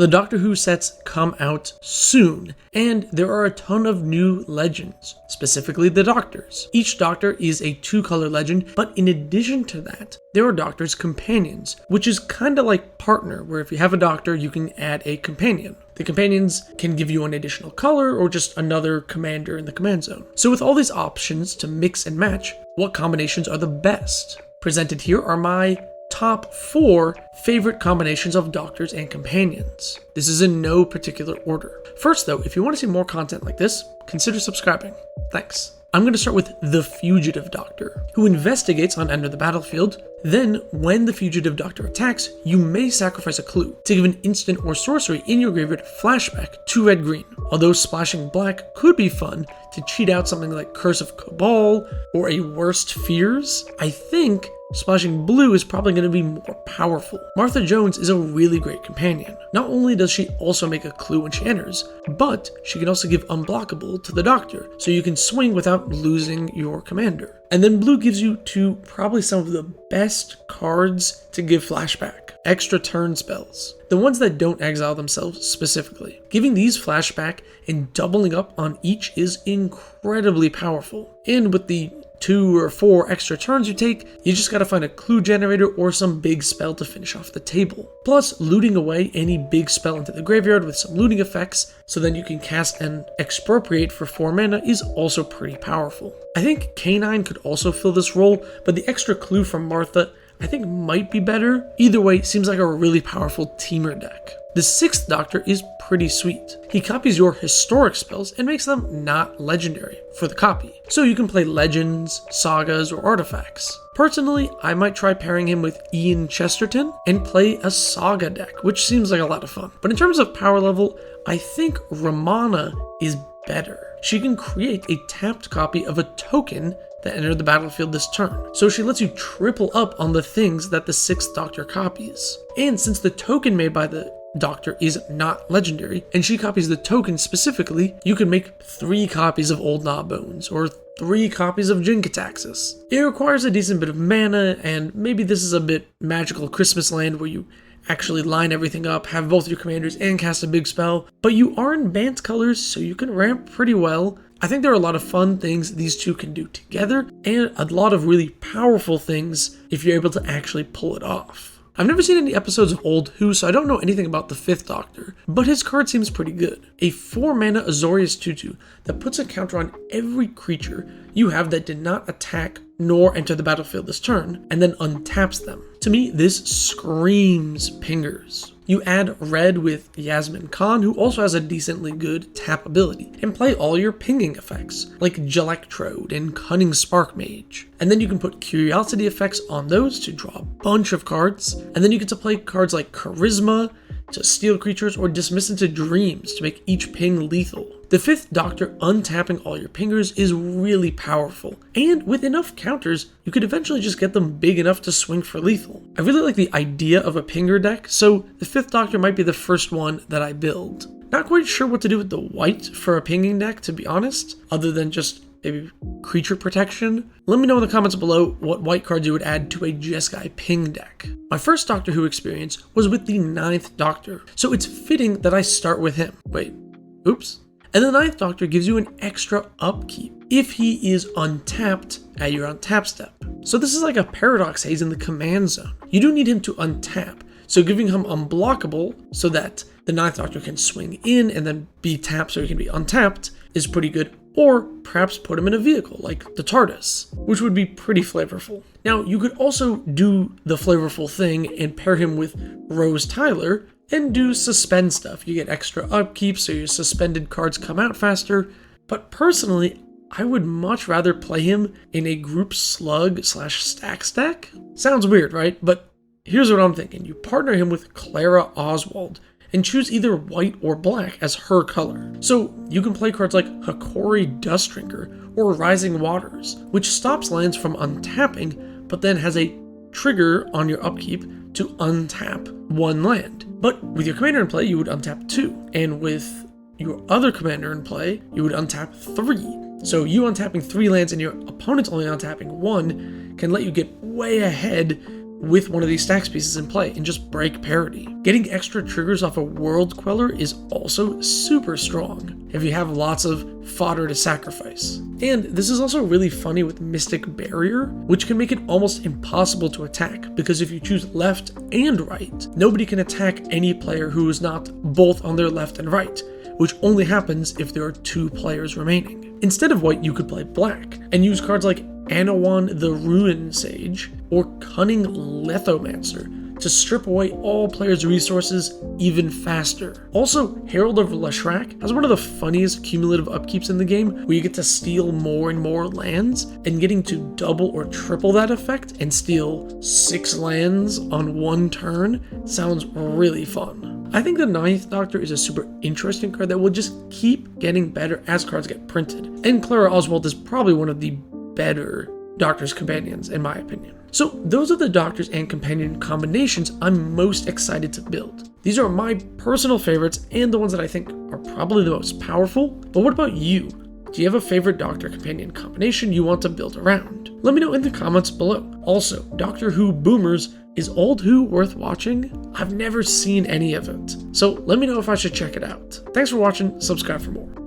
The Doctor Who sets come out soon, and there are a ton of new legends, specifically the Doctors. Each Doctor is a 2-color legend, but in addition to that, there are Doctor's companions, which is kind of like partner, where if you have a Doctor, you can add a companion. The companions can give you an additional color or just another commander in the command zone. So with all these options to mix and match, what combinations are the best? Presented here are my top 4 favorite combinations of Doctors and companions. This is in no particular order. First though, if you want to see more content like this, consider subscribing. Thanks. I'm going to start with the Fugitive Doctor, who investigates on Enter the Battlefield. Then, when the Fugitive Doctor attacks, you may sacrifice a clue to give an instant or sorcery in your graveyard flashback to red-green. Although splashing black could be fun to cheat out something like Curse of Cabal or a Worst Fears, I think splashing blue is probably going to be more powerful. Martha Jones is a really great companion. Not only does she also make a clue when she enters, but she can also give unblockable to the Doctor, so you can swing without losing your commander. And then blue gives you to probably some of the best cards to give flashback. Extra turn spells. The ones that don't exile themselves specifically. Giving these flashback and doubling up on each is incredibly powerful. And with the 2 or 4 extra turns you take, you just gotta find a clue generator or some big spell to finish off the table. Plus, looting away any big spell into the graveyard with some looting effects, so then you can cast and expropriate for 4 mana is also pretty powerful. I think K9 could also fill this role, but the extra clue from Martha I think might be better. Either way, seems like a really powerful teamer deck. The 6th Doctor is pretty sweet. He copies your historic spells and makes them not legendary for the copy. So you can play legends, sagas, or artifacts. Personally, I might try pairing him with Ian Chesterton and play a saga deck, which seems like a lot of fun. But in terms of power level, I think Ramana is better. She can create a tapped copy of a token that entered the battlefield this turn, so she lets you triple up on the things that the 6th Doctor copies. And since the token made by the Doctor is not legendary, and she copies the token specifically, you can make 3 copies of Old Gnawbones, or 3 copies of Jin-Gitaxias. It requires a decent bit of mana, and maybe this is a bit magical Christmas land where you actually line everything up, have both your commanders, and cast a big spell, but you are in Bant colors, so you can ramp pretty well. I think there are a lot of fun things these two can do together, and a lot of really powerful things if you're able to actually pull it off. I've never seen any episodes of Old Who, so I don't know anything about the 5th Doctor, but his card seems pretty good. A 4-mana Azorius Tutu that puts a counter on every creature you have that did not attack nor enter the battlefield this turn, and then untaps them. To me, this screams pingers. You add red with Yasmin Khan, who also has a decently good tap ability, and play all your pinging effects, like Gelectrode and Cunning Spark Mage. And then you can put Curiosity effects on those to draw a bunch of cards, and then you get to play cards like Charisma to steal creatures or Dismiss into Dreams to make each ping lethal. The 5th Doctor untapping all your pingers is really powerful, and with enough counters, you could eventually just get them big enough to swing for lethal. I really like the idea of a pinger deck, so the 5th Doctor might be the first one that I build. Not quite sure what to do with the white for a pinging deck, to be honest, other than just maybe creature protection. Let me know in the comments below what white cards you would add to a Jeskai ping deck. My first Doctor Who experience was with the 9th Doctor, so it's fitting that I start with him. Wait, oops. And the 9th Doctor gives you an extra upkeep if he is untapped at your untap step. So this is like a Paradox Haze in the command zone. You do need him to untap, so giving him unblockable so that the 9th Doctor can swing in and then be tapped so he can be untapped is pretty good. Or perhaps put him in a vehicle like the TARDIS, which would be pretty flavorful. Now, you could also do the flavorful thing and pair him with Rose Tyler and do suspend stuff. You get extra upkeep so your suspended cards come out faster. But personally, I would much rather play him in a group slug/stacks deck. Sounds weird, right? But here's what I'm thinking. You partner him with Clara Oswald and choose either white or black as her color. So you can play cards like Hakori Dustdrinker or Rising Waters, which stops lands from untapping, but then has a trigger on your upkeep to untap 1 land. But with your commander in play, you would untap 2. And with your other commander in play, you would untap 3. So you untapping 3 lands and your opponent's only untapping 1 can let you get way ahead with one of these stacks pieces in play and just break parity. Getting extra triggers off a World Queller is also super strong if you have lots of fodder to sacrifice. And this is also really funny with Mystic Barrier, which can make it almost impossible to attack, because if you choose left and right, nobody can attack any player who is not both on their left and right, which only happens if there are 2 players remaining. Instead of white, you could play black and use cards like Anawan the Ruin Sage or Cunning Lithomancer to strip away all players' resources even faster. Also, Herald of Leshrac has one of the funniest cumulative upkeeps in the game, where you get to steal more and more lands, and getting to double or triple that effect and steal 6 lands on one turn sounds really fun. I think the 9th Doctor is a super interesting card that will just keep getting better as cards get printed, and Clara Oswald is probably one of the better Doctor's companions in my opinion. So those are the Doctors and companion combinations I'm most excited to build. These are my personal favorites and the ones that I think are probably the most powerful, but what about you? Do you have a favorite Doctor companion combination you want to build around? Let me know in the comments below. Also, Doctor Who Boomers, is Old Who worth watching? I've never seen any of it, so let me know if I should check it out. Thanks for watching, subscribe for more.